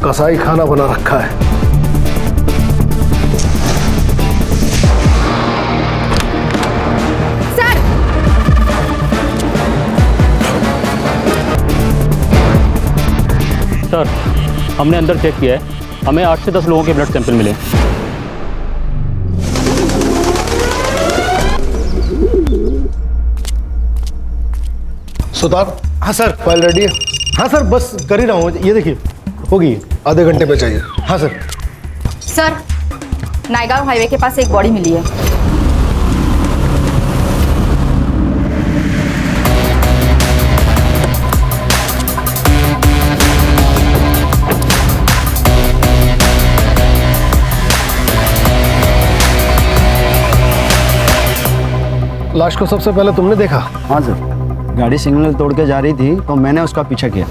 कसाई खाना बना रखा है। सर! सर, हमने अंदर चेक किया है, हमें 8 से 10 लोगों के ब्लड सैंपल मिले। सुतार। हाँ सर, फाइल रेडी है। हाँ सर, बस कर ही रहा हूँ। ये देखिए, होगी, आधे घंटे में चाहिए। हाँ सर। सर, नायगांव हाईवे के पास एक बॉडी मिली है। लाश को सबसे पहले तुमने देखा? हाँ सर, गाड़ी सिग्नल तोड़ के जा रही थी तो मैंने उसका पीछा किया।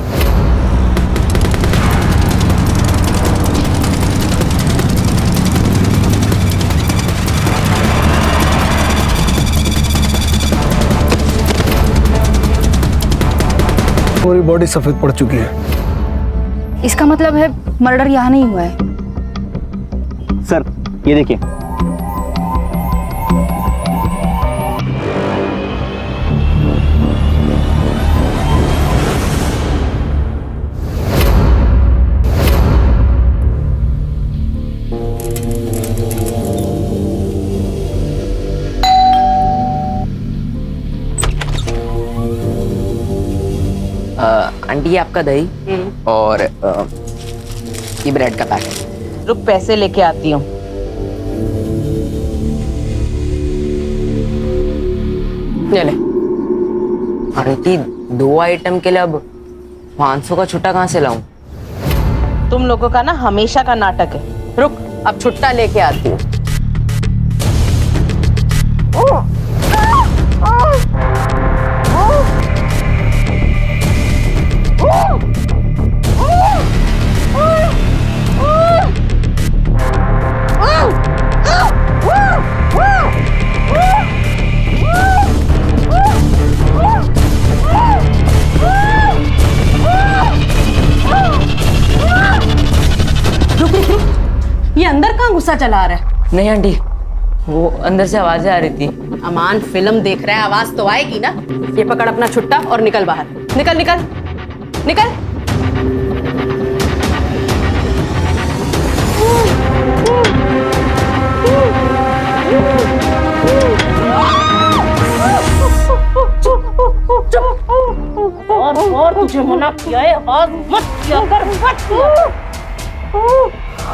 पूरी बॉडी सफेद पड़ चुकी है। इसका मतलब है मर्डर यहाँ नहीं हुआ है। सर, ये देखिए। आंटी ये आपका दही और ये ब्रेड का पैकेट। रुक, पैसे लेके आती हूँ। ले ले। आंटी 2 आइटम के लिए अब 500 का छुट्टा कहाँ से लाऊं? तुम लोगों का ना हमेशा का नाटक है। रुक, अब छुट्टा लेके आती हूँ। ये अंदर कहाँ गुस्सा चला रहा है? नहीं आंटी, वो अंदर से आवाजें आ रही थी। अमान फिल्म देख रहा है, आवाज तो आएगी ना। ये पकड़ अपना छुट्टा और निकल बाहर। निकल निकल निकल। और तुझे मना किया है, और मत किया कर, मत किया।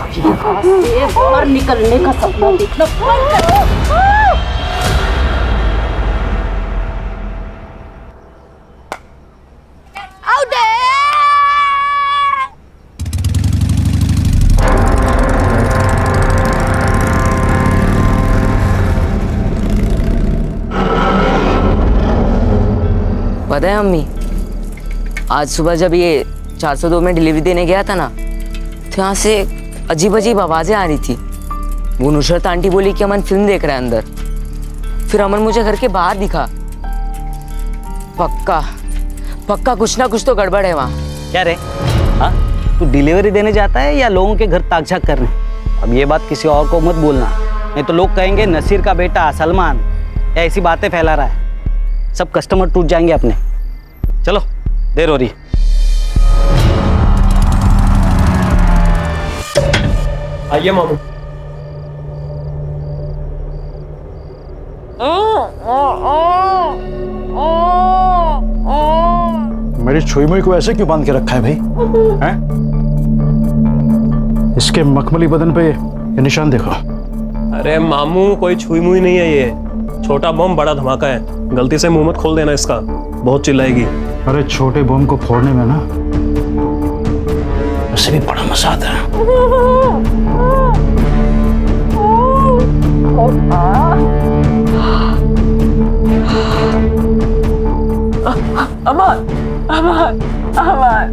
यहाँ से बाहर निकलने का सपना देखना बंद कर। पता है अम्मी, आज सुबह जब ये 402 में डिलीवरी देने गया था ना, तो यहाँ से अजीब अजीब आवाजें आ रही थी। वो नुसरत आंटी बोली कि अमन फिल्म देख रहा है अंदर। फिर अमन मुझे घर के बाहर दिखा। पक्का पक्का कुछ ना कुछ तो गड़बड़ है वहाँ। क्या रे? हाँ, तू डिलीवरी देने जाता है या लोगों के घर ताक झाक करने? अब ये बात किसी और को मत बोलना, नहीं तो लोग कहेंगे नसीर का बेटा सलमान या ऐसी बातें फैला रहा है। सब कस्टमर टूट जाएंगे अपने। चलो, देर हो रही। आइए मामू। मेरी छुई मुई को ऐसे क्यों बांध के रखा है भाई? हैं? इसके मखमली बदन पे ये निशान देखो। अरे मामू, कोई छुई मुई नहीं है, ये छोटा बम बड़ा धमाका है। गलती से मुंह मत खोल देना इसका, बहुत चिल्लाएगी। अरे छोटे बम को फोड़ने में ना उससे भी बड़ा मजा आता है। अमन, अमन, अमन,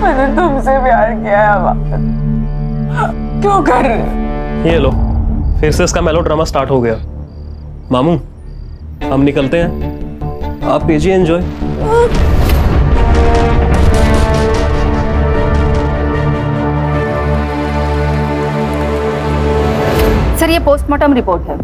मैंने तुमसे प्यार किया है अमन। क्यों कर रहे हो? ये लो, फिर से इसका मेलोड्रामा स्टार्ट हो गया। मामू, हम निकलते हैं, आप कीजिए एंजॉय। सर ये पोस्टमार्टम रिपोर्ट है।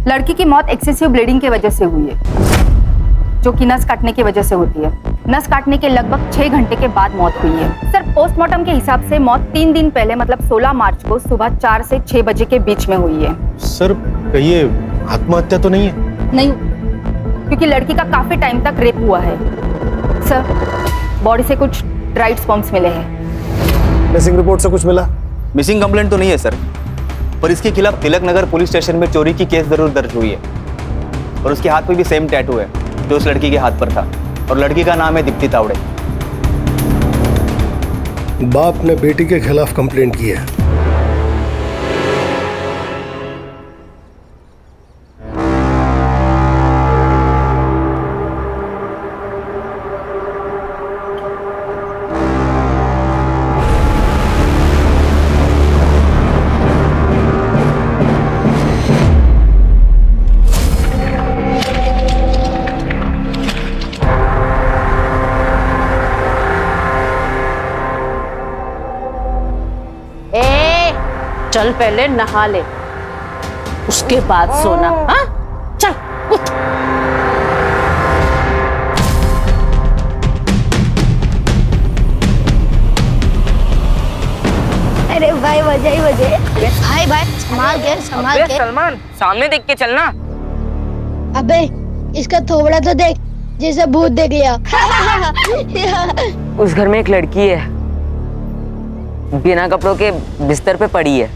लड़की की मौत एक्सेसिव ब्लीडिंग की वजह से हुई है, जो कि नस काटने की वजह से होती है। नस काटने के लगभग 6 घंटे के बाद मौत हुई है। सर पोस्टमार्टम के हिसाब से मौत 3 दिन पहले मतलब 16 मार्च को सुबह 4 से 6 बजे के बीच में हुई है। सर कहिए आत्महत्या तो नहीं है? नहीं, क्योंकि लड़की का काफी टाइम तक रेप हुआ है। सर बॉडी से कुछ ड्राइड स्पर्म्स मिले हैं। मिसिंग रिपोर्ट से कुछ मिला? मिसिंग कंप्लेंट तो नहीं है सर, पर इसके खिलाफ तिलक नगर पुलिस स्टेशन में चोरी की केस जरूर दर्ज हुई है। और उसके हाथ पे भी सेम टैटू है जो उस लड़की के हाथ पर था, और लड़की का नाम है दीप्ति तावड़े। बाप ने बेटी के खिलाफ कंप्लेंट की है। चल पहले नहा ले, उसके बाद सोना। हाँ चल उठ। अरे भाई वजह ही वजह। भाई संभाल के। सलमान सामने देख के चलना। अबे इसका थोबड़ा तो देख, जैसे भूत देख लिया। उस घर में एक लड़की है, बिना कपड़ों के बिस्तर पे पड़ी है,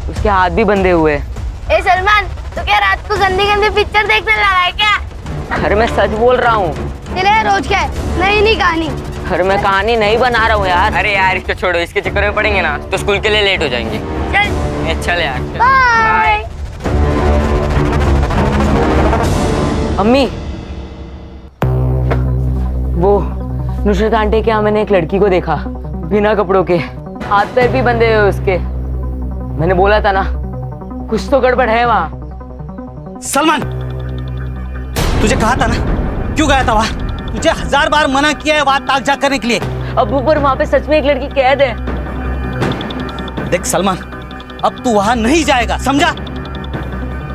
उसके हाथ भी बंधे हुए हैं। ए सलमान, तो क्या रात को गंदी गंदी पिक्चर देखने जा रहा है क्या? अरे मैं सच बोल रहा हूँ। तेरे रोज क्या है? नई कहानी। अरे मैं कहानी नहीं बना रहा हूँ यार। अरे यार इसको छोड़ो, इसके चक्कर में पड़ेंगे ना तो स्कूल के लिए लेट हो जाएंगे। चल चल यार। बाय। अम्मी, वो नुसरत आंटी के यहाँ मैंने एक लड़की को देखा, बिना कपड़ों के, हाथ पैर भी बंधे हुए उसके। मैंने बोला था ना कुछ तो गड़बड़ है वहाँ। सलमान, तुझे कहा था ना, क्यों गया था वहां? तुझे 1000 बार मना किया है वहां ताक झाक करने के लिए। अब ऊपर वहाँ पे सच में एक लड़की कैद है। देख सलमान, अब तू वहां नहीं जाएगा, समझा?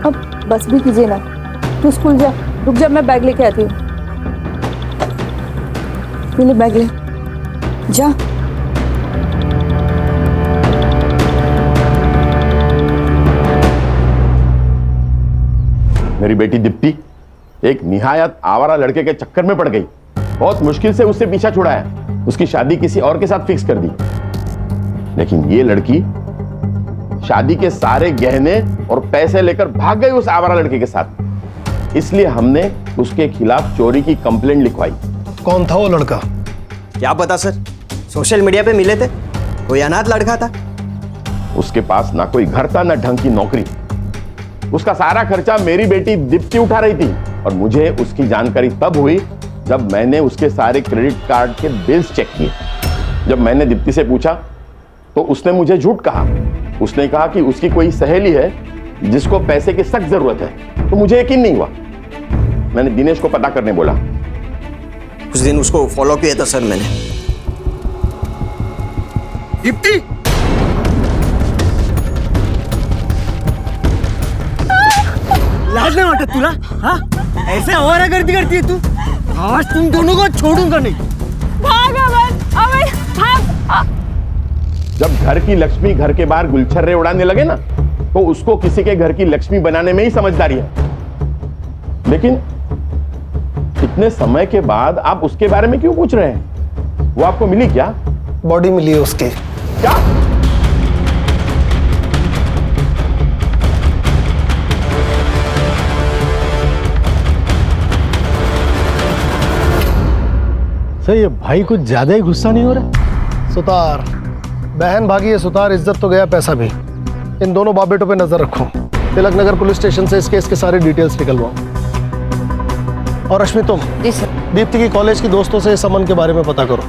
अब बस भी कीजिए ना, तू स्कूल जा। रुक जा, मैं बैग लेके आती हूँ। ले बैग ले जा। मेरी बेटी दीप्ति एक निहायत आवारा लड़के के चक्कर में पड़ गई। बहुत मुश्किल से उससे पीछा छुड़ाया, उसकी शादी किसी और के साथ फिक्स कर दी। लेकिन ये लड़की शादी के सारे गहने और पैसे लेकर भाग गई उस आवारा लड़के के साथ। इसलिए हमने उसके खिलाफ चोरी की कंप्लेंट लिखवाई। कौन था वो लड़का? क्या पता सर, सोशल मीडिया पे मिले थे, कोई अनाथ लड़का था। उसके पास ना कोई घर था ना ढंग की नौकरी। उसका सारा खर्चा मेरी बेटी दीप्ति उठा रही थी, और मुझे उसकी जानकारी तब हुई जब मैंने उसके सारे क्रेडिट कार्ड के बिल्स चेक किए। जब मैंने दीप्ति से पूछा तो उसने मुझे झूठ कहा। उसने कहा कि उसकी कोई सहेली है जिसको पैसे की सख्त जरूरत है। तो मुझे यकीन नहीं हुआ। मैंने दिनेश को पता करने बोला। कुछ दिन उसको फॉलो किया था सर मैंने। दीप्ति, लाज नहीं वाटत तुला? हाँ, ऐसे आवारा गर्दी करती है तू? आज तुम दोनों को छोड़ूंगा नहीं। भाग अमन, भाग। जब घर की लक्ष्मी घर के बाहर गुलछर्रे उड़ाने लगे ना, तो उसको किसी के घर की लक्ष्मी बनाने में ही समझदारी है। लेकिन इतने समय के बाद आप उसके बारे में क्यों पूछ रहे हैं? वो आपको मिली क्या? बॉडी मिली है उसके। क्या? सर ये भाई कुछ ज्यादा ही गुस्सा नहीं हो रहा? सुतार, बहन भागी है सुतार, इज्जत तो गया, पैसा भी। इन दोनों बाप बेटों पे नजर रखो। तिलक नगर पुलिस स्टेशन से इस केस के सारे डिटेल्स निकलवाओ। और रश्मि तुम जी सर। दीप्ति की कॉलेज की दोस्तों से इस अमन के बारे में पता करो।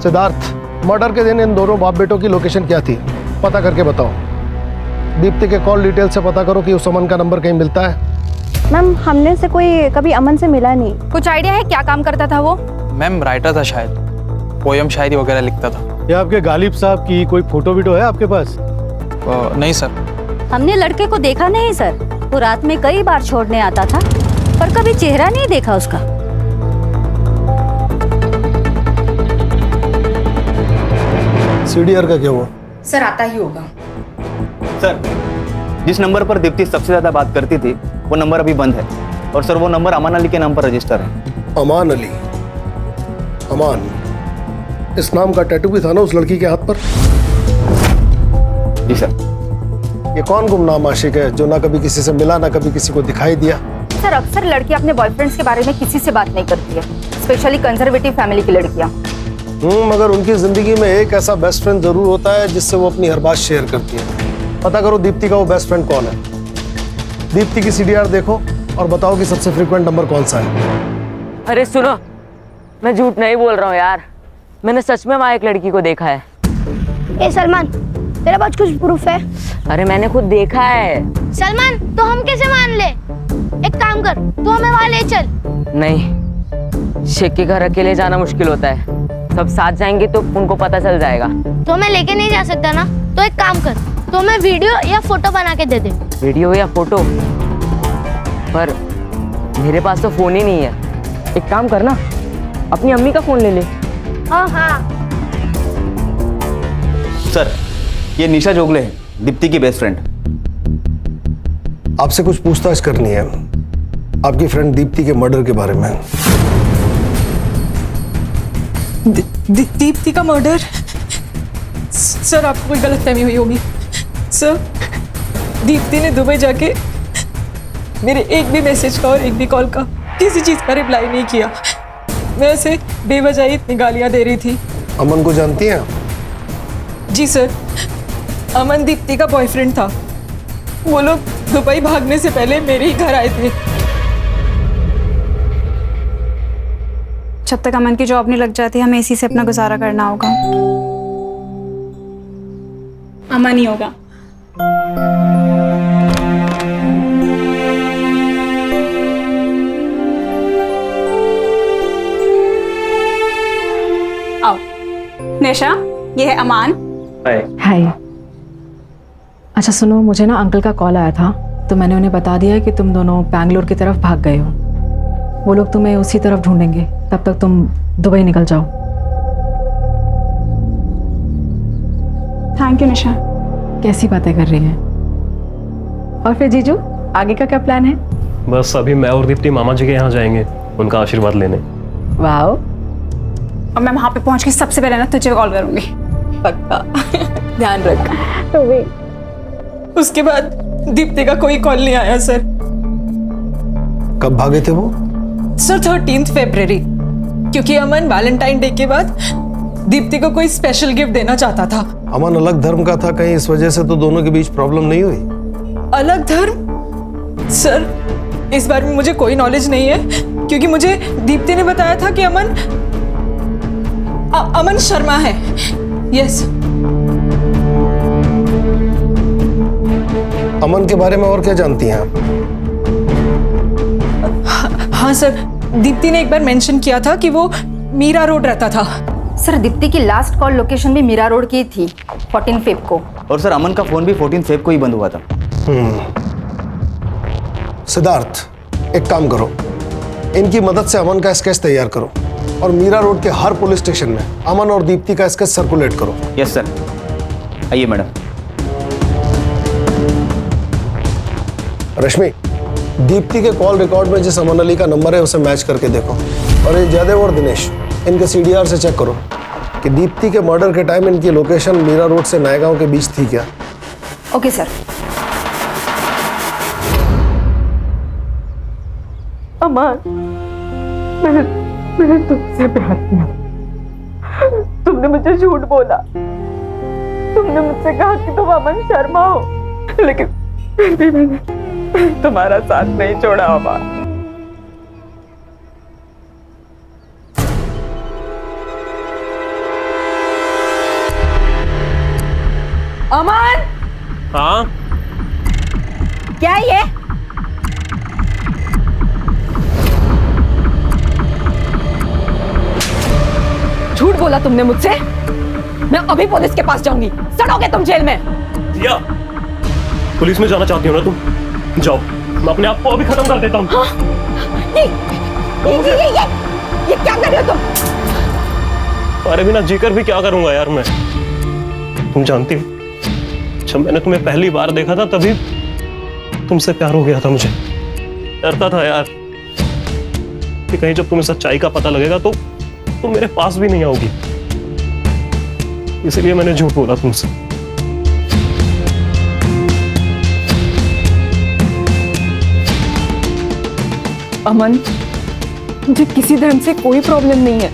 सिद्धार्थ, मर्डर के दिन इन दोनों बाप बेटों की लोकेशन क्या थी, पता करके बताओ। दीप्ति के कॉल डिटेल से पता करो कि उस अमन का नंबर कहीं मिलता है। मैम हमने से कोई कभी अमन से मिला नहीं। कुछ आइडिया है क्या काम करता था वो? मैम राइटर था शायद, पोयम शायरी वगैरह लिखता था। ये आपके गालिब साहब की कोई फोटो वीटो है आपके पास? नहीं सर। हमने लड़के को देखा नहीं सर। वो रात में कई बार छोड़ने आता था, पर कभी चेहरा नहीं देखा उसका। सीडीआर का क्या हुआ? सर आता ही होगा। सर, जिस नंबर पर दीप्ति सबसे ज्यादा बात करती थी वो नंबर अभी बंद है, और सर वो नंबर अमान अली के नाम पर रजिस्टर है। अमान अली? अमान, इस नाम का टैटू भी था ना उस लड़की के हाथ पर? जी सर। ये कौन गुमनाम आशिक है जो ना कभी किसी से मिला ना कभी किसी को दिखाई दिया? सर अक्सर लड़की अपने बॉयफ्रेंड्स के बारे में किसी से बात नहीं करती है, स्पेशली कंजर्वेटिव फैमिली की लड़कियां। मगर उनकी जिंदगी में एक ऐसा बेस्ट फ्रेंड जरूर होता है जिससे वो अपनी हर बात शेयर करती है। पता करो दीप्ति का वो बेस्ट फ्रेंड कौन है। दीप्ति की सीडीआर देखो और बताओ कि सबसे फ्रीक्वेंट नंबर कौन सा है। अरे सुनो, मैं झूठ नहीं बोल रहा हूँ यार, मैंने सच में वहाँ एक लड़की को देखा है। ए सलमान, तेरे पास कुछ प्रूफ है? अरे मैंने खुद देखा है। सलमान, तो हम कैसे मान ले? एक काम कर, तू हमें वहाँ ले चल। नहीं, शेख के घर अकेले जाना मुश्किल होता है, सब साथ जाएंगे तो उनको पता चल जाएगा। तो हमें लेके नहीं जा सकता ना? तो एक काम कर, तो हमें वीडियो या फोटो बना के दे दे। वीडियो या फोटो? पर मेरे पास तो फोन ही नहीं है। एक काम करना, अपनी अम्मी का फोन ले ले। हाँ हाँ। सर, ये निशा जोगले है, दीप्ति की बेस्ट फ्रेंड। आपसे कुछ पूछताछ करनी है आपकी फ्रेंड दीप्ति के मर्डर के बारे में। दीप्ति का मर्डर? सर आपको कोई गलतफहमी हुई होगी। सर, दीप्ति ने दुबई जाके मेरे एक भी मैसेज का और एक भी कॉल का किसी चीज का रिप्लाई नहीं किया। मैं उसे बेवजह इतनी गालियां दे रही थी। अमन को जानती हैं? जी सर, अमन दीप्ति का बॉयफ्रेंड था। वो लोग दुबई भागने से पहले मेरे ही घर आए थे। जब तक अमन की जॉब नहीं लग जाती हमें इसी से अपना गुजारा करना होगा। अमन ही होगा। आओ निशा, ये है अमान। हाय। अच्छा सुनो, मुझे ना अंकल का कॉल आया था तो मैंने उन्हें बता दिया कि तुम दोनों बैंगलोर की तरफ भाग गए हो। वो लोग तुम्हें उसी तरफ ढूंढेंगे, तब तक तुम दुबई निकल जाओ। थैंक यू निशा। कैसी बातें कर रही हैं? और फिर जीजू, आगे का क्या प्लान है? बस अभी मैं और दीप्ति मामा जी के यहाँ जाएंगे उनका आशीर्वाद लेने। वाह। और मैं वहां पे पहुंच के सबसे पहले ना तुझे कॉल करूंगी। पक्का। ध्यान रख। तो वे उसके बाद दीप्ति का कोई कॉल नहीं आया सर। कब भागे थे वो? सर 13 फरवरी, क्योंकि अमन वैलेंटाइन डे के बाद दीप्ति को कोई स्पेशल गिफ्ट देना चाहता था। अमन अलग धर्म का था, कहीं इस वजह से तो दोनों के बीच प्रॉब्लम नहीं हुई? अलग धर्म? सर इस बारे में मुझे कोई नॉलेज नहीं है, क्योंकि मुझे दीप्ति ने बताया था कि अमन शर्मा है। यस। अमन के बारे में और क्या जानती हैं आप? हाँ सर, दीप्ति ने एक बार मेंशन किया था कि वो मीरा रोड रहता था। सर दीप्ति की लास्ट कॉल लोकेशन भी मीरा रोड की थी 14 फेब को। और सर अमन का फोन भी 14 फेब को ही बंद हुआ था। सिद्धार्थ, एक काम करो, इनकी मदद से अमन का स्केच तैयार करो और मीरा रोड के हर पुलिस स्टेशन में अमन और दीप्ति का स्केच सर्कुलेट करो। Yes sir. आइए मैडम। रश्मि, दीप्ति के कॉल रिकॉर्ड में जिस अमन अली का नंबर है उसे मैच करके देखो। और ये जयदेव और दिनेश, इनके सीडीआर से चेक करो कि दीप्ति के मर्डर के टाइम इनकी लोकेशन मीरा रोड से नायगांव के बीच थी क्या। Okay sir. अमन, मैंने तुमसे प्यार किया। तुमने मुझे झूठ बोला। तुमने मुझसे कहा कि तुम अमन शर्मा हो, लेकिन फिर भी मैंने तुम्हारा साथ नहीं छोड़ा। अमन, अमन। हाँ क्या ये? झूठ बोला तुमने मुझसे। मैं अभी पुलिस के पास जाऊंगी, सड़ोगे तुम जेल में। दिया, पुलिस में जाना चाहती हो ना तुम? जाओ, मैं अपने आप को अभी खत्म कर देता हूँ। ये क्या कर रहे हो तुम? अरे बिना जीकर भी क्या करूंगा यार मैं। तुम जानती हो, जब मैंने तुम्हें पहली बार देखा था तभी तुमसे प्यार हो गया था मुझे। डरता था यार कि कहीं जब तुम्हें सच्चाई का पता लगेगा तो तुम मेरे पास भी नहीं आओगी, इसलिए मैंने झूठ बोला तुमसे। अमन, मुझे किसी धर्म से कोई प्रॉब्लम नहीं है,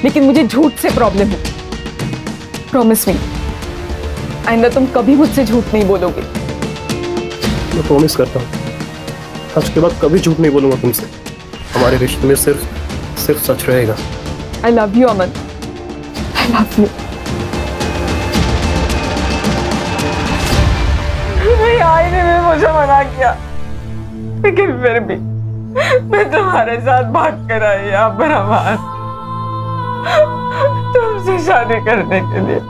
लेकिन मुझे झूठ से प्रॉब्लम है। प्रॉमिस मी, आइंदा तुम कभी मुझसे झूठ नहीं बोलोगे। मैं प्रॉमिस करता हूँ, आज के बाद कभी झूठ नहीं बोलूंगा तुमसे। हमारे रिश्ते में सिर्फ सच रहेगा। I love you Aman, I love you. मेरे आईने में मुझे मना किया, लेकिन फिर भी मैं तुम्हारे साथ भाग कर आई यहाँ पर अमन, तुमसे शादी करने के लिए।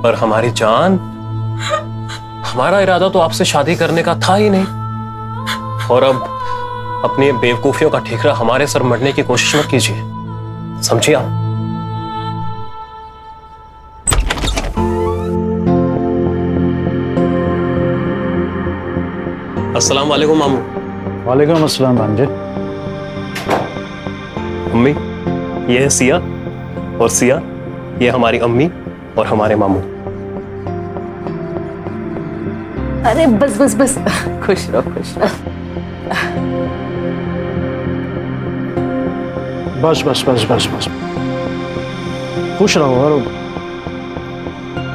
पर हमारी जान, हमारा इरादा तो आपसे शादी करने का था ही नहीं। और अब अपनी बेवकूफियों का ठिकरा हमारे सर मरने की कोशिश मत कीजिए, समझिए आप? अस्सलाम वालेकुम मामू। वालेकुम अस्सलाम भांजे। अम्मी, ये है सिया, और सिया ये हमारी अम्मी और हमारे मामू। अरे बस बस बस, खुश रहो खुश रहो। बस बस बस बस बस, खुश रहो और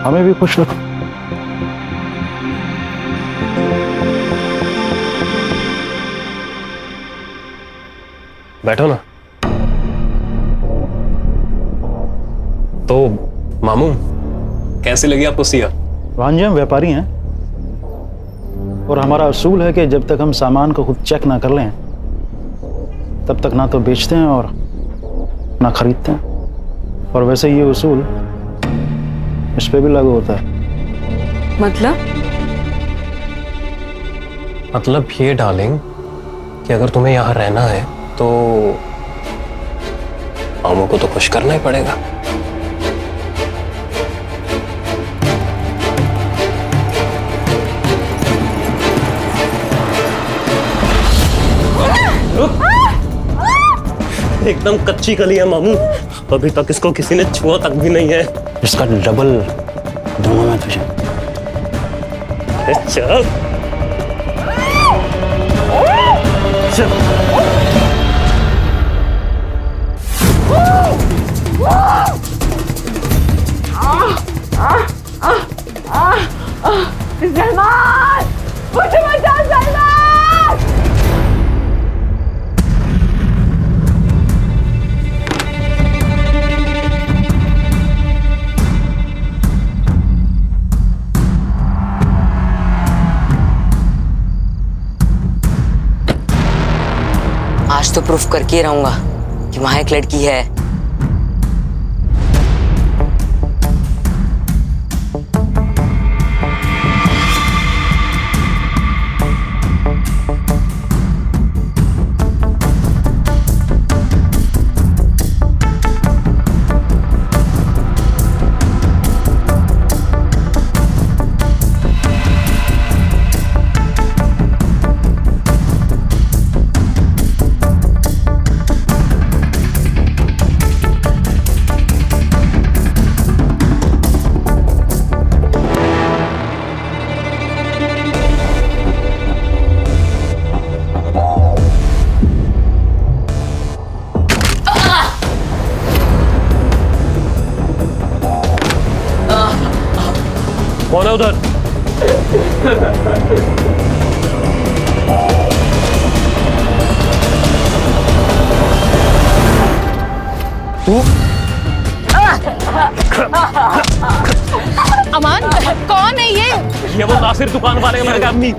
हमें भी खुश रखो। बैठो ना। तो मामू, कैसी लगी आपको सिया? भांजे, हम व्यापारी हैं और हमारा असूल है कि जब तक हम सामान को खुद चेक ना कर लें तब तक ना तो बेचते हैं और ना खरीदते हैं। और वैसे ये उसूल इस पे भी लागू होता है। मतलब ये डार्लिंग कि अगर तुम्हें यहाँ रहना है तो मामू को तो खुश करना ही पड़ेगा। एकदम कच्ची कली है मामू, अभी तक इसको किसी ने छुआ तक भी नहीं है। इसका डबल दूंगा मैं तुझे। चल सलमान, मुझे बचा सलमान। आज तो प्रूफ करके रहूंगा कि वहां एक लड़की है। कौन है उधर? तू? अमान, कौन है ये वो नासिर दुकान वाले का मेरे आदमी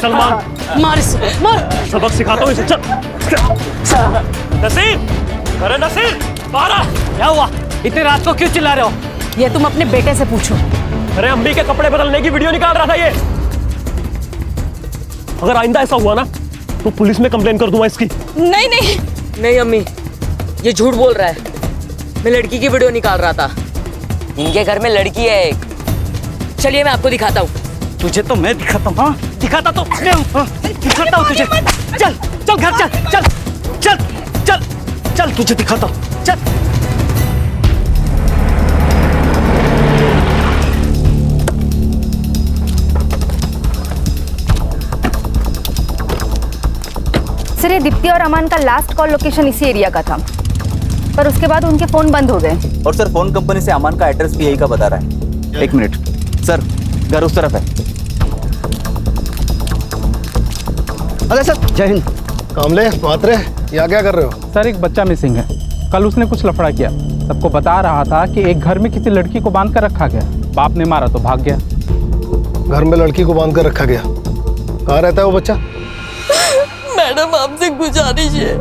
सलमान। मार इसे, मार। सबक सिखाता हूँ इसे। चल नसीर, अरे नसीर, बाहर आ। क्या हुआ? इतने रात को क्यों चिल्ला रहे हो? ये तुम अपने बेटे से पूछो। अरे अम्मी के कपड़े बदलने की वीडियो निकाल रहा था ये। अगर आइंदा ऐसा हुआ ना तो पुलिस में कंप्लेन कर दूंगा इसकी। नहीं नहीं नहीं अम्मी, ये झूठ बोल रहा है। मैं लड़की की वीडियो निकाल रहा था। इनके घर में लड़की है एक। चलिए मैं आपको दिखाता हूँ। तुझे तो मैं दिखाता हूँ। हाँ दिखाता तो मैं हूँ। हाँ, दिखाता हूँ तुझे। चल चल घर चल चल चल चल चल तुझे दिखाता हूँ। चल सर ये दीप्ति और अमान का लास्ट कॉल लोकेशन इसी एरिया का था, पर उसके बाद उनके फोन बंद हो गए। और सर फोन कंपनी से अमान का एड्रेस भी यही का बता रहा है। 1 मिनट सर, घर उस तरफ है। अरे सर जय हिंद। कामले मात्रे यहाँ क्या कर रहे हो? सर एक बच्चा मिसिंग है। कल उसने कुछ लफड़ा किया, सबको बता रहा था कि एक घर में किसी लड़की को बांध कर रखा गया। बाप ने मारा तो भाग गया। घर में लड़की को बांध कर रखा गया? कहाँ रहता है वो बच्चा? मैडम आपसे गुजारिश है,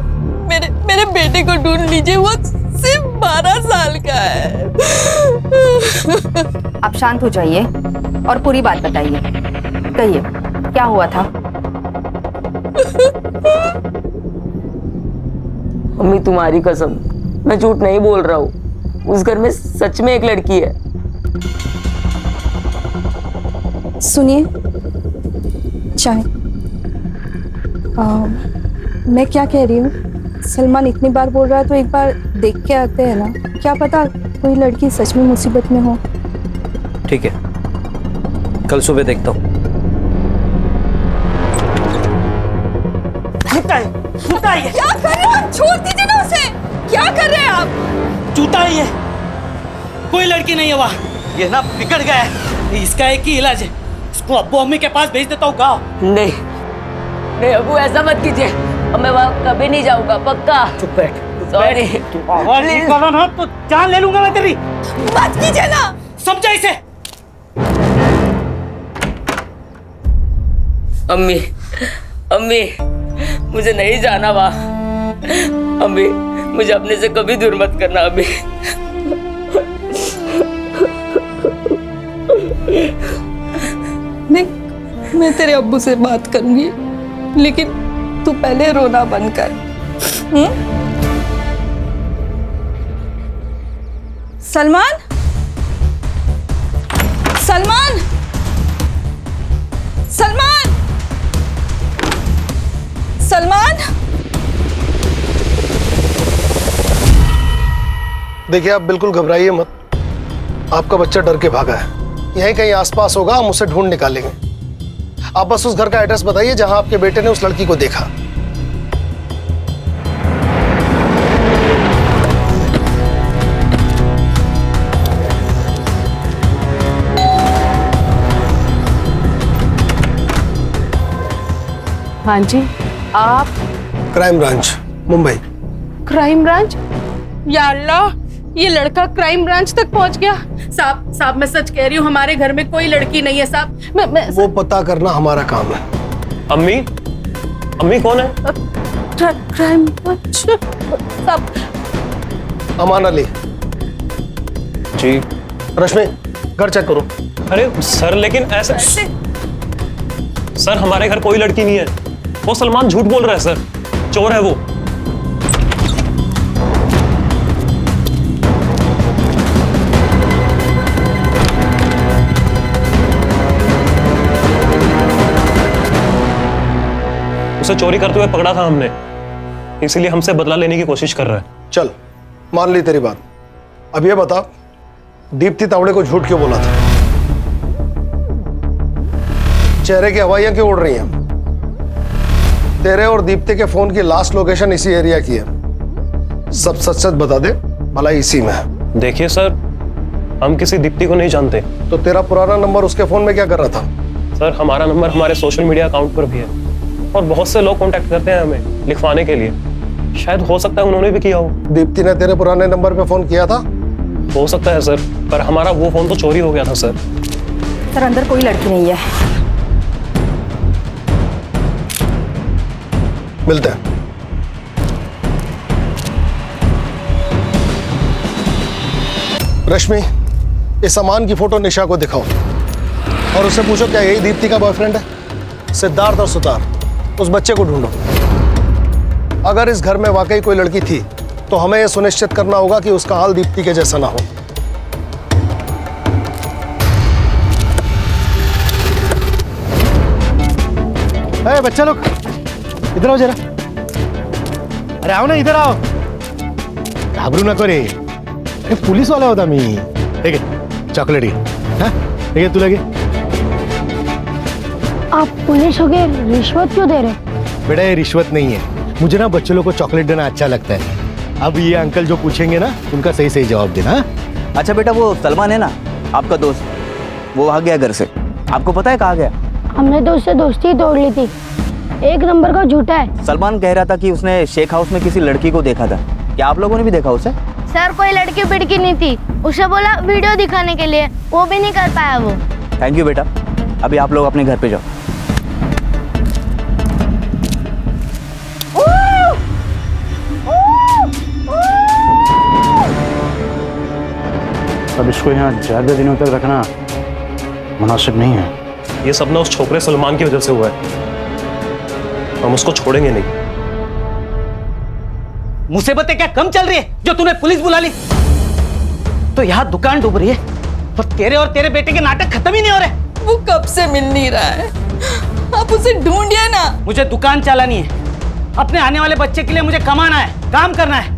मेरे बेटे को ढूंढ लीजिए, वो सिर्फ 12 साल का है। आप शांत हो जाइए और पूरी बात बताइए। कहिए क्या हुआ था? अम्मी तुम्हारी कसम, मैं झूठ नहीं बोल रहा हूँ। उस घर में सच में एक लड़की है। सुनिए, चाय। मैं क्या कह रही हूँ, सलमान इतनी बार बोल रहा है तो एक बार देख के आते हैं ना। क्या पता कोई लड़की सच में मुसीबत में हो। ठीक है, कल सुबह देखता हूँ। क्या कर रहे हो आप? छोड़ दीजिए ना उसे। क्या कर रहे हैं आप? जूता ही है, कोई लड़की नहीं है वहाँ। ये ना बिगड़ गया है, इसका एक ही इलाज है, इसको अब्बू अम्मी के पास भेज देता हूँ गाँव। नहीं नहीं अबू, ऐसा मत कीजिए। अब मैं वहाँ कभी नहीं जाऊंगा, पक्का। चुप बैठ। सॉरी। आवाज निकाला ना तो जान ले लूंगा मैं तेरी। मत कीजिए ना। समझा इसे? अम्मी अम्मी, मुझे नहीं जाना वहाँ। अम्मी मुझे अपने से कभी दूर मत करना अम्मी। नहीं, मैं तेरे अब्बू से बात करूंगी, लेकिन तू पहले रोना बंद कर। सलमान, सलमान, सलमान, सलमान। देखिए आप बिल्कुल घबराइए मत, आपका बच्चा डर के भागा है। यहीं कहीं आसपास होगा, हम उसे ढूंढ निकालेंगे। आप बस उस घर का एड्रेस बताइए जहां आपके बेटे ने उस लड़की को देखा। हाँ जी, आप? Crime branch, Mumbai. Crime branch? या अल्लाह, ये लड़का क्राइम ब्रांच तक पहुंच गया। साहब मैं सच कह रही हूँ, हमारे घर में कोई लड़की नहीं है साहब। वो पता करना हमारा काम है। अम्मी, अम्मी कौन है? क्राइम ब्रांच साहब। अमान अली जी। रश्मि, घर चेक करो। अरे सर, लेकिन ऐसे सर, हमारे घर कोई लड़की नहीं है। वो सलमान झूठ बोल रहा है सर, चोर है वो। उसे चोरी करते हुए पकड़ा था हमने, इसलिए हमसे बदला लेने की कोशिश कर रहा है। चल मान ली तेरी बात। अब ये बता, दीप्ति तावड़े को झूठ क्यों बोला था? चेहरे की हवाइयां क्यों उड़ रही हैं? तेरे और दीप्ति के फोन की लास्ट लोकेशन इसी एरिया की है। सब सच सच बता दे, भला इसी में है। देखिए सर, हम किसी दीप्ति को नहीं जानते। तो तेरा पुराना नंबर उसके फोन में क्या कर रहा था? सर, हमारा नंबर हमारे सोशल मीडिया अकाउंट पर भी है और बहुत से लोग कांटेक्ट करते हैं हमें लिखवाने के लिए। शायद हो सकता है उन्होंने भी किया हो। दीप्ति ने तेरे पुराने नंबर पे फोन किया था? हो सकता है सर, पर हमारा वो फोन तो चोरी हो गया था सर। सर अंदर कोई लड़की नहीं है। मिलते हैं। रश्मि, इस अमान की फोटो निशा को दिखाओ और उससे पूछो क्या यही दीप्ति का बॉयफ्रेंड है। सिद्धार्थ और सुतार, उस बच्चे को ढूंढो। अगर इस घर में वाकई कोई लड़की थी तो हमें यह सुनिश्चित करना होगा कि उसका हाल दीप्ति के जैसा ना हो। अरे बच्चा लोग इधर आओ जरा। अरे आओ ना, इधर आओ, घाबरू नको रे। अरे पुलिस वाला होता मी। ठीक है, चॉकलेट ठीक है, तू लगे। आप पुलिस हो गए, रिश्वत क्यों दे रहे? बेटा ये रिश्वत नहीं है, मुझे ना बच्चों लोग को चॉकलेट देना अच्छा लगता है। अब ये अंकल जो पूछेंगे ना उनका सही सही जवाब देना। अच्छा बेटा, वो सलमान है ना आपका दोस्त, वो भाग गया घर से, आपको पता है कहाँ गया? हमने तो उससे दोस्ती तोड़ ली थी, एक नंबर का झूठा है। सलमान कह रहा था कि उसने शेख हाउस में किसी लड़की को देखा था, क्या आप लोगों ने भी देखा उसे? सर कोई लड़की बिड़की नहीं थी, उसे बोला वीडियो दिखाने के लिए, वो भी नहीं कर पाया वो। थैंक यू बेटा, अभी आप लोग अपने घर पे जाओ। अब इसको यहाँ ज्यादा दिनों तक रखना मुनासिब नहीं है। ये सब ना उस छोकरे सलमान की वजह से हुआ है, हम उसको छोड़ेंगे नहीं। मुसीबतें क्या कम चल रही है जो तूने पुलिस बुला ली? तो यहाँ दुकान डूब रही है और तेरे और तेरे बेटे के नाटक खत्म ही नहीं हो रहे। वो कब से मिल नहीं रहा है, आप उसे ढूंढिए ना। मुझे दुकान चलानी है, अपने आने वाले बच्चे के लिए मुझे कमाना है, काम करना है।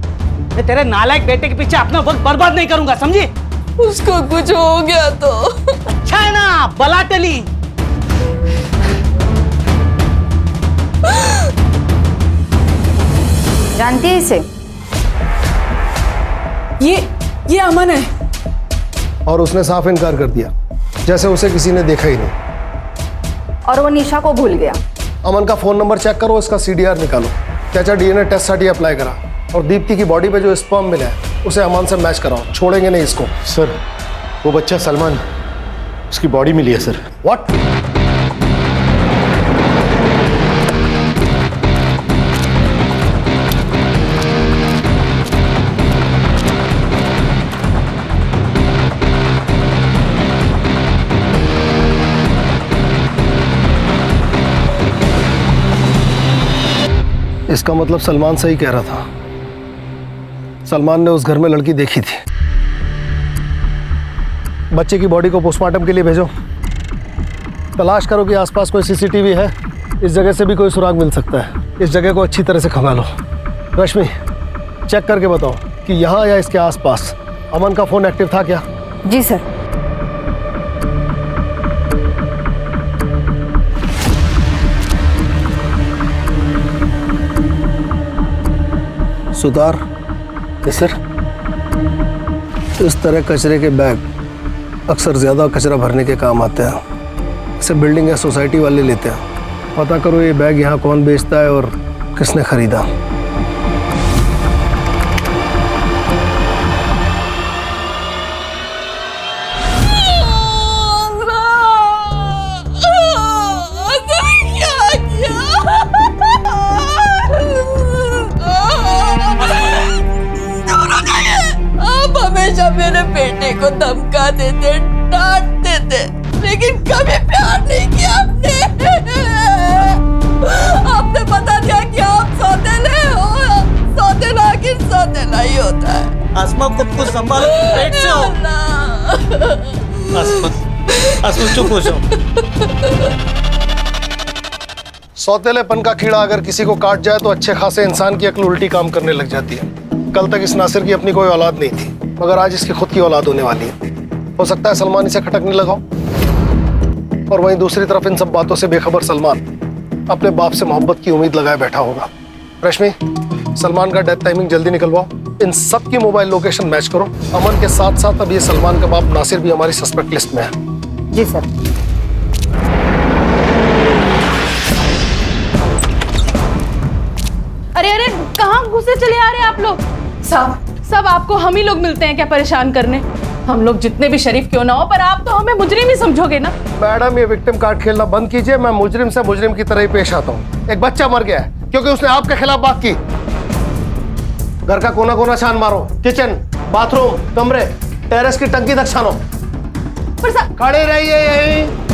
मैं तेरे नालायक बेटे के पीछे अपना वक्त बर्बाद नहीं करूंगा, समझी? उसको कुछ हो गया तो अच्छा है ना, बला टली। जानती है इसे? ये अमन है। और उसने साफ इनकार कर दिया, जैसे उसे किसी ने देखा ही नहीं। और वो निशा को भूल गया। अमन का फोन नंबर चेक करो, इसका CDR निकालो, चाचा DNA टेस्ट साठी अप्लाई करा, और दीप्ति की बॉडी पे जो स्पर्म मिला है उसे अमन से मैच कराओ, छोड़ेंगे नहीं इसको। सर वो बच्चा सलमान, उसकी बॉडी मिली है सर। व्हाट? इसका मतलब सलमान सही कह रहा था, सलमान ने उस घर में लड़की देखी थी। बच्चे की बॉडी को पोस्टमार्टम के लिए भेजो, तलाश करो कि आसपास कोई CCTV है, इस जगह से भी कोई सुराग मिल सकता है। इस जगह को अच्छी तरह से खंगालो। रश्मि चेक करके बताओ कि यहाँ या इसके आसपास अमन का फोन एक्टिव था क्या? जी सर। सुतार, सर इस तरह कचरे के बैग अक्सर ज़्यादा कचरा भरने के काम आते हैं। इसे बिल्डिंग या सोसाइटी वाले लेते हैं। पता करो ये बैग यहाँ कौन बेचता है और किसने खरीदा। हमेशा मेरे बेटे को धमका देते, डांटते थे, लेकिन कभी प्यार नहीं किया आपने बता दिया कि आप सौतेले हो। सौतेला आखिर सौतेला ही होता है। आसमा खुद को संभालो, पेट से हो। आसमा चुप हो जाओ। सौतेलेपन का कीड़ा अगर किसी को काट जाए तो अच्छे खासे इंसान की अक्ल उल्टी काम करने लग जाती है। कल तक इस नासिर की अपनी कोई औलाद नहीं थी, मगर आज इसकी खुद की औलाद होने वाली है। हो सकता है सलमान इसे खटकने लगाओ, और वहीं दूसरी तरफ इन सब बातों से बेखबर सलमान अपने बाप से मोहब्बत की उम्मीद लगाए बैठा होगा। रश्मि सलमान का डेथ टाइमिंग जल्दी निकलवाओ, इन सब की मोबाइल लोकेशन मैच करो। अमन के साथ साथ अब ये सलमान का बाप नासिर भी हमारी सस्पेक्ट लिस्ट में है। जी सर। अरे अरे कहाँ घुसे चले आ रहे हैं आप लोग? सब आपको हम ही लोग मिलते हैं क्या परेशान करने? हम लोग जितने भी शरीफ क्यों ना हो, पर आप तो हमें मुजरिम ही समझोगे ना। मैडम ये विक्टिम कार्ड खेलना बंद कीजिए। मैं मुजरिम से मुजरिम की तरह ही पेश आता हूँ। एक बच्चा मर गया है क्योंकि उसने आपके खिलाफ बात की। घर का कोना कोना छान मारो, किचन, बाथरूम, कमरे, टेरेस की टंकी तक छानो। पर खड़े रहिए यहीं।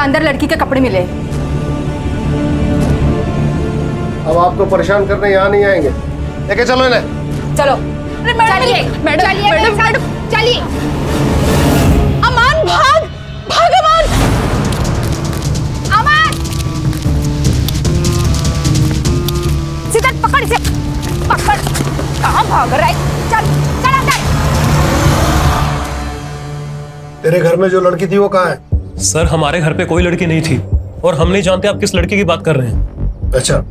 या अंदर लड़की के कपड़े मिले। अब आपको परेशान करने यहाँ नहीं आएंगे, लेके चलो इन्हें। चलो चलिए मैडम चलिए। अमान भाग भाग अमान। अमान सीधा पकड़ इसे, पकड़। कहाँ भाग रहा है? चल चल अंदर। तेरे घर में जो लड़की थी वो कहाँ है? सर हमारे घर पे कोई लड़की नहीं थी और हम नहीं जानते आप किस लड़की की बात कर रहे हैं। अच्छा,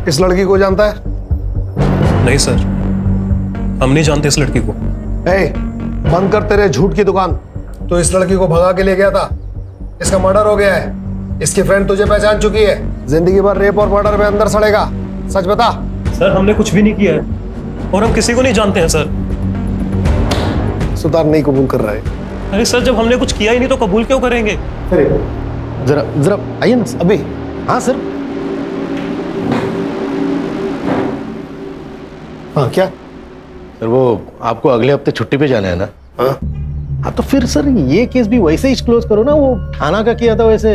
इस लड़की को जानता है? नहीं सर, हम नहीं जानते इस लड़की को। बंद कर तेरे झूठ की दुकान। तो इस लड़की को भगा के ले गया था, इसका मर्डर हो गया है, इसकी फ्रेंड तुझे पहचान चुकी है, जिंदगी भर रेप और मर्डर में अंदर सड़ेगा। सच बता। सर हमने कुछ भी नहीं किया है और हम किसी को नहीं जानते हैं सर। सुतार नहीं कबूल कर रहा है। अरे सर जब हमने कुछ किया ही नहीं तो कबूल क्यों करेंगे? जरा जरा आइए ना अभी। हाँ सर। हाँ क्या सर, वो आपको अगले हफ्ते छुट्टी पे जाना है ना? हाँ तो फिर सर ये केस भी वैसे ही क्लोज करो ना, वो थाना का किया था वैसे।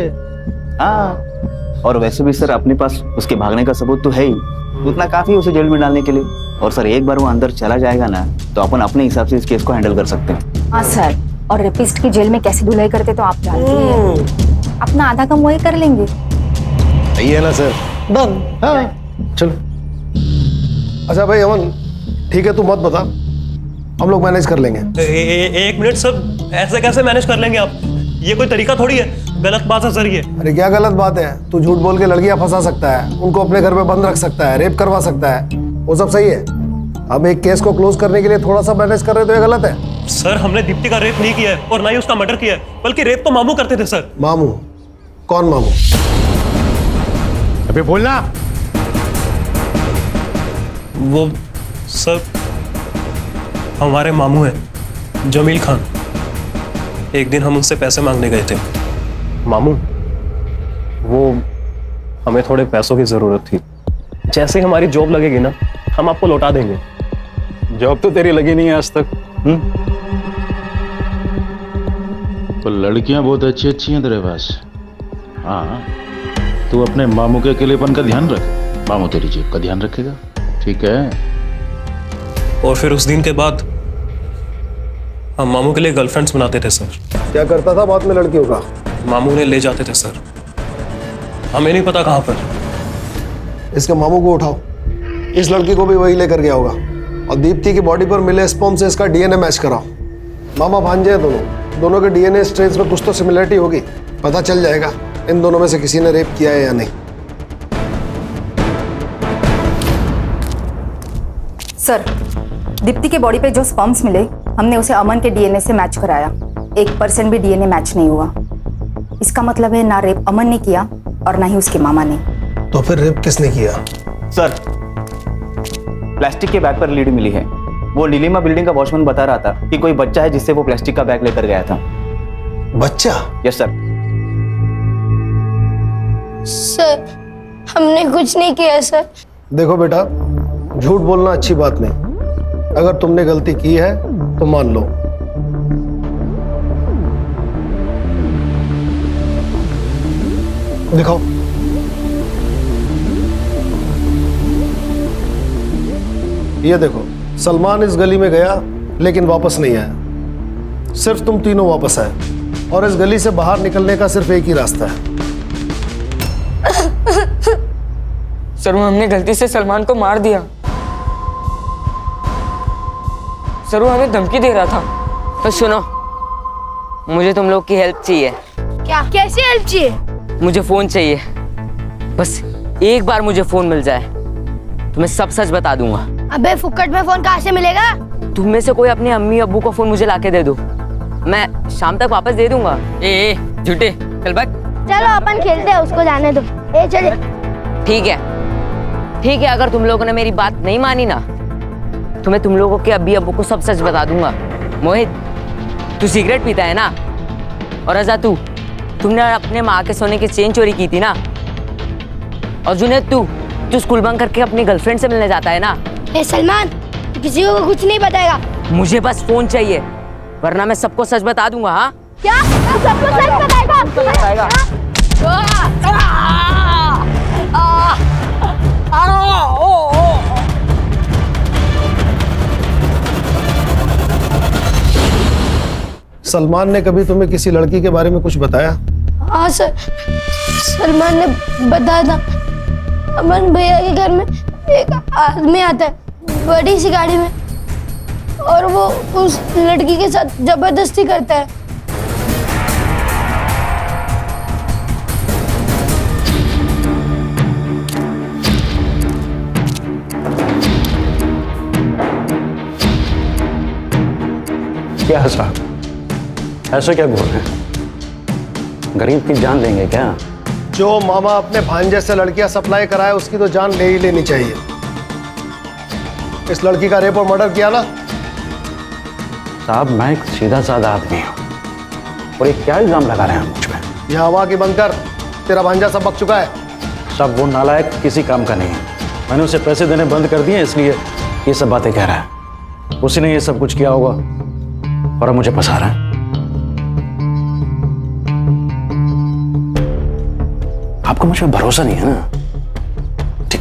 हाँ, और वैसे भी सर अपने पास उसके भागने का सबूत तो है ही, उतना काफी है उसे जेल में डालने के लिए। और सर एक बार वो अंदर चला जाएगा ना तो अपन अपने हिसाब से इस केस को हैंडल कर सकते हैं। हाँ सर, और रेपिस्ट की जेल में कैसे धुलाई करते तो आप जानते हैं। अपना आधा काम वही कर लेंगे। सही है ना सर? डन। हाँ चलो। अच्छा भाई अमन, ठीक है तू मत बता, हम लोग मैनेज कर लेंगे। एक मिनट सर, ऐसे कैसे मैनेज कर लेंगे आप? ये कोई तरीका थोड़ी है, गलत बात है सर ये। अरे क्या गलत बात है? तू झूठ बोल के लड़कियां फंसा सकता है, उनको अपने घर में बंद रख सकता है, रेप करवा सकता है, वो सब सही है। अब एक केस को क्लोज करने के लिए थोड़ा सा मैनेज कर रहे तो ये गलत है? सर हमने दीप्ति का रेप नहीं किया है और ना ही उसका मर्डर किया है, बल्कि रेप तो मामू करते थे सर। मामू? कौन मामू? अबे बोलना। वो सर हमारे मामू हैं जमील खान। एक दिन हम उनसे पैसे मांगने गए थे। मामू वो हमें थोड़े पैसों की जरूरत थी, जैसे ही हमारी जॉब लगेगी ना हम आपको लौटा देंगे। जॉब तो तेरी लगी नहीं है आज तक। तो लड़कियां बहुत अच्छी अच्छी हैं तेरे पास। हाँ, तू अपने मामू के अकेलेपन का ध्यान रख, मामू तेरी जेब का ध्यान रखेगा, ठीक है? और फिर उस दिन के बाद हम मामू के लिए गर्लफ्रेंड्स बनाते थे सर। क्या करता था बाद में लड़कियों का? मामू ने ले जाते थे सर, हमें नहीं पता कहाँ पर। इसके मामू को उठाओ, इस लड़की को भी वही लेकर गया होगा, और दीप्ति की बॉडी पर मिले स्पर्म से इसका डीएनए मैच कराओ। मामा भांजे हैं दोनों के डीएनए स्ट्रेन्स में कुछ तो सिमिलरिटी होगी, पता चल जाएगा इन दोनों में से किसी ने रेप किया है या नहीं। सर, दीप्ति के बॉडी पे जो स्पर्म्स मिले हमने उसे अमन के डीएनए से मैच कराया, 1% भी डीएनए मैच नहीं हुआ। इसका मतलब है ना रेप अमन ने किया और ना ही उसके मामा ने। तो फिर रेप किसने किया? सर प्लास्टिक के बैग पर लीड मिली है। वो नीलिमा बिल्डिंग का वॉचमैन बता रहा था कि कोई बच्चा है जिससे वो प्लास्टिक का बैग लेकर गया था। बच्चा? Yes sir. सर हमने कुछ नहीं किया सर। देखो बेटा, झूठ बोलना अच्छी बात नहीं। अगर तुमने गलती की है तो मान लो। दिखाओ। ये देखो, सलमान इस गली में गया लेकिन वापस नहीं आया। सिर्फ तुम तीनों वापस आए, और इस गली से बाहर निकलने का सिर्फ एक ही रास्ता है। सर वो हमने गलती से सलमान को मार दिया। सर वो हमें धमकी दे रहा था। तो सुनो, मुझे तुम लोग की हेल्प चाहिए। क्या? कैसे हेल्प चाहिए? मुझे फोन चाहिए, बस एक बार मुझे फोन मिल जाए तो मैं सब सच बता दूंगा। अबे फुक्कट में फोन कहाँ से मिलेगा? तुम में से कोई अपने अम्मी अब्बू को फोन मुझे लाके दे दो, मैं शाम तक वापस दे दूंगा। ए झूठे, चल भाग। चलो अपन खेलते हैं, उसको जाने दो। ए चले। ठीक है ठीक है, अगर तुम लोगों ने मेरी बात नहीं मानी ना तो मैं तुम लोगों के अब्बी अब्बू को सब सच बता दूंगा। मोहित, तू सिगरेट पीता है ना? और रजा, तुमने अपने माँ के सोने की चेन चोरी की थी ना? और जुनैद, तू स्कूल बंक करके अपनी गर्लफ्रेंड से मिलने जाता है ना? ए सलमान, किसी को कुछ नहीं बताएगा। मुझे बस फोन चाहिए, वरना मैं सबको सच बता दूंगा। हाँ क्या तू सबको सच बताएगा? सलमान ने कभी तुम्हें किसी लड़की के बारे में कुछ बताया? हाँ सर, सलमान ने बताया था। अमन भैया के घर में एक आदमी आता है बड़ी सी गाड़ी में, और वो उस लड़की के साथ जबरदस्ती करता है। क्या है साहब, ऐसे क्या बोल रहे हैं? गरीब की जान लेंगे क्या? जो मामा अपने भांजे से लड़कियां सप्लाई कराए उसकी तो जान ले ही लेनी चाहिए। इस लड़की का रेप और मर्डर किया ना? साहब मैं एक सीधा साधा आदमी हूँ, और ये क्या इल्जाम लगा रहे हैं मुझ पे? यह हवा की बंद कर, तेरा भांजा सब बक चुका है। साहब वो नालायक किसी काम का नहीं है, मैंने उसे पैसे देने बंद कर दिए इसलिए ये सब बातें कह रहा है। उसी ने ये सब कुछ किया होगा और अब मुझे फंसा रहा है। आपको मुझ पर भरोसा नहीं है ना? ठीक,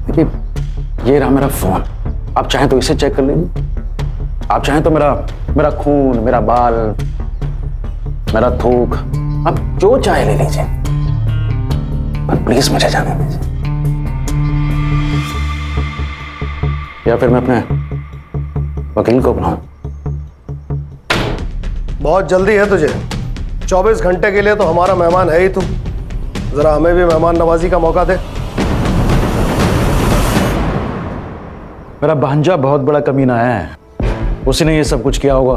देखिए ये रहा मेरा फोन, आप चाहें तो इसे चेक कर लीजिए, आप चाहें तो मेरा खून, मेरा बाल, मेरा थूक, आप जो चाहे ले लीजिए, पर प्लीज मुझे जाने दीजिए, या फिर मैं अपने वकील को बुलाऊं। बहुत जल्दी है तुझे, 24 घंटे के लिए तो हमारा मेहमान है ही तू, जरा हमें भी मेहमान नवाजी का मौका दे। मेरा भांजा बहुत बड़ा कमीना है, उसी ने ये सब कुछ किया होगा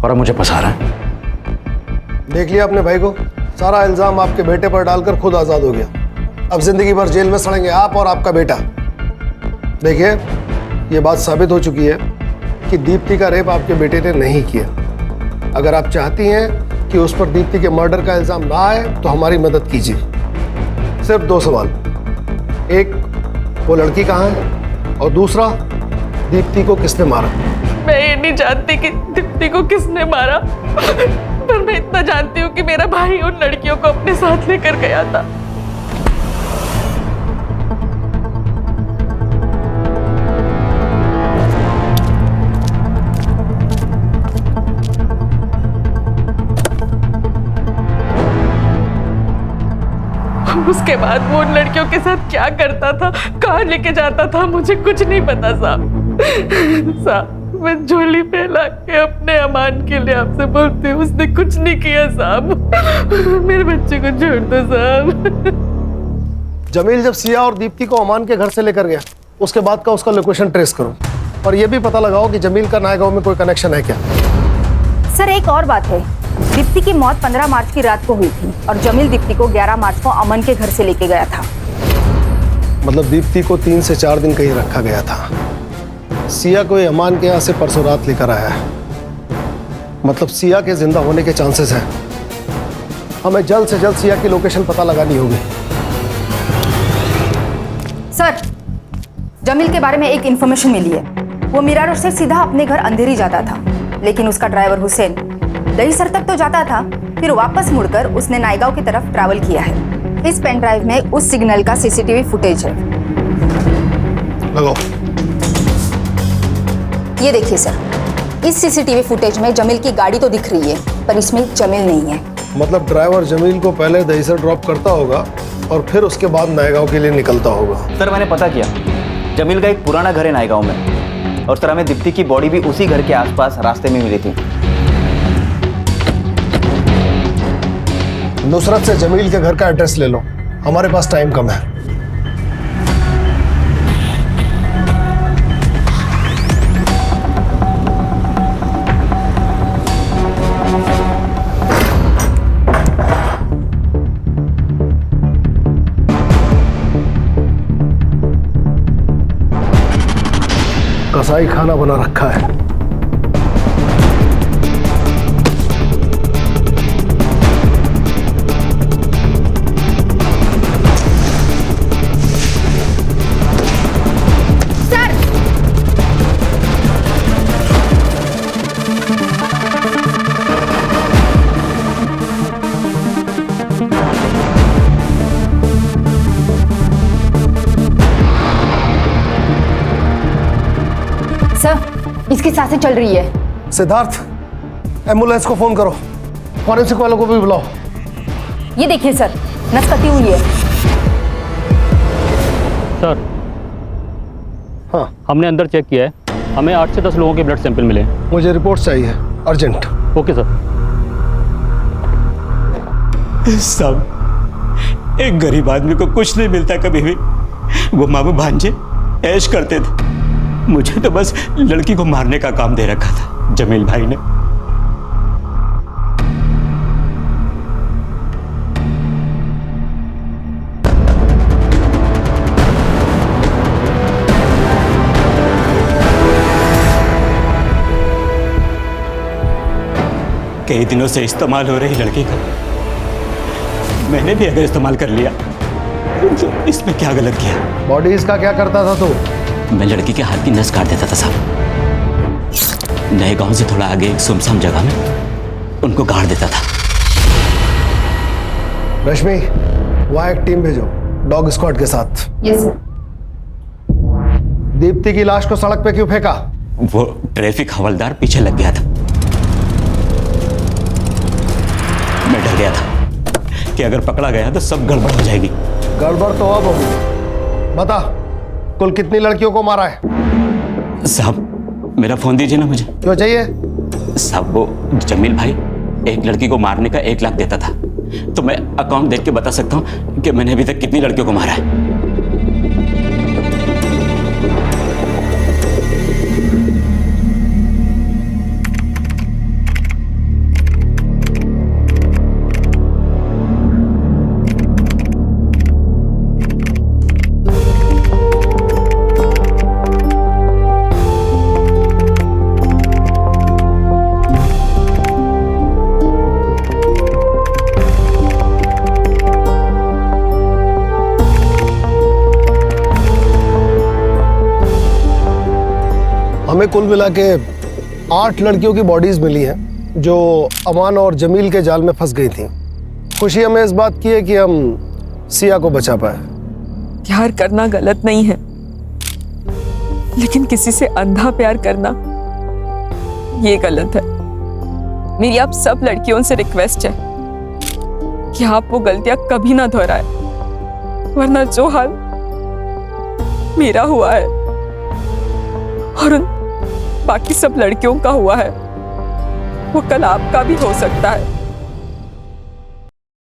और अब मुझे फंसा रहा है। देख लिया अपने भाई को, सारा इल्जाम आपके बेटे पर डालकर खुद आजाद हो गया। अब जिंदगी भर जेल में सड़ेंगे आप और आपका बेटा। देखिए ये बात साबित हो चुकी है कि दीप्ति का रेप आपके बेटे ने नहीं किया। अगर आप चाहती हैं कि उस पर दीप्ति के मर्डर का इल्जाम ना आए तो हमारी मदद कीजिए। सिर्फ 2 सवाल, एक वो लड़की कहाँ है, और दूसरा दीप्ति को किसने मारा? मैं ये नहीं जानती कि दीप्ति को किसने मारा, पर मैं इतना जानती हूँ कि मेरा भाई उन लड़कियों को अपने साथ लेकर गया था। उसके बाद वो उन लड़कियों के साथ क्या करता था, कहाँ लेके जाता था, मुझे कुछ नहीं पता साहब। साहब मैं झोली फैला के अपने अमान के लिए आपसे बोलती हूँ, उसने कुछ नहीं किया साहब, मेरे बच्चे को छोड़ दो साहब। जमील जब सिया और दीप्ति को अमान के घर से लेकर गया, उसके बाद का उसका लोकेशन ट्रेस करो और ये भी पता लगाओ कि जमील का नायगांव में कोई कनेक्शन है क्या। सर एक और बात है, दीप्ति की मौत 15 मार्च की रात को हुई थी और जमील दीप्ति को 11 मार्च को अमन के घर से लेके गया था। मतलब दीप्ति को 3 से 4 दिन कहीं रखा गया था। सिया को ये अमान के यहाँ से परसों रात लेकर आया है, मतलब सिया के जिंदा होने के चांसेस हैं। हमें जल्द से जल्द सिया की लोकेशन पता लगानी होगी। सर जमील के बारे में एक इंफॉर्मेशन मिली है, वो मीरा रोड से सीधा अपने घर अंधेरी जाता था, लेकिन उसका ड्राइवर हुसैन दहीसर तक तो जाता था, फिर वापस मुड़कर उसने नायगांव की तरफ ट्रैवल किया है। इस पेन ड्राइव में उस सिग्नल का सीसीटीवी फुटेज है। लगाओ। ये देखिए सर, इस सीसीटीवी फुटेज में जमील की गाड़ी तो दिख रही है, पर इसमें जमील नहीं है। मतलब ड्राइवर जमील को पहले दहीसर ड्रॉप करता होगा और फिर उसके बाद नायगांव के लिए निकलता होगा। सर मैंने पता किया, जमील का एक पुराना घर है नायगांव में, और सर हमें दीप्ति की बॉडी भी उसी घर के आसपास रास्ते में मिली थी। नुसरत से जमील के घर का एड्रेस ले लो, हमारे पास टाइम कम है। कसाई खाना बना रखा है। सर, इसकी सांसें चल रही है। सिद्धार्थ, एम्बुलेंस को फोन करो, फॉरेंसिक वालों को भी बुलाओ। ये देखिए सर, नस कटी हुई है। सर, हाँ, हमने अंदर चेक किया है, हमें 8 से 10 लोगों के ब्लड सैंपल मिले। मुझे रिपोर्ट चाहिए, अर्जेंट। Okay sir. साहब, एक गरीब आदमी को कुछ नहीं मिलता कभी भी। वो मामू भांजे ऐश करते थे, मुझे तो बस लड़की को मारने का काम दे रखा था जमील भाई ने। कई दिनों से इस्तेमाल हो रही लड़की का मैंने भी अगर इस्तेमाल कर लिया तो इसमें क्या गलत किया? बॉडीज का क्या करता था तू? मैं लड़की के हाथ की नस काट देता था साहब। नए गांव से थोड़ा आगे एक सुनसान जगह में उनको गाड़ देता था। रश्मि, वहां एक टीम भेजो डॉग स्क्वाड के साथ। Yes sir. दीप्ति की लाश को सड़क पे क्यों फेंका? वो ट्रैफिक हवलदार पीछे लग गया था। मैं डर गया था कि अगर पकड़ा गया तो सब गड़बड़ हो जाएगी। गड़बड़ तो अब होगी। बता, कुल कितनी लड़कियों को मारा है? साहब, मेरा फोन दीजिए ना मुझे। क्यों चाहिए? साहब, वो जमील भाई एक लड़की को मारने का 1 लाख देता था, तो मैं अकाउंट देख के बता सकता हूँ कि मैंने अभी तक कितनी लड़कियों को मारा है। हमें कुल मिला के 8 लड़कियों की बॉडीज मिली हैं जो अमान और जमील के जाल में फंस गई थी। खुशी हमें इस बात की है कि हम सिया को बचा पाए। प्यार करना गलत नहीं है, लेकिन किसी से अंधा प्यार करना ये गलत है। मेरी आप सब लड़कियों से रिक्वेस्ट है कि आप वो गलतियां कभी ना दोहराए, वरना जो हाल मेरा हुआ है और उन बाकी सब लड़कियों का हुआ है वो कल आपका भी हो सकता है।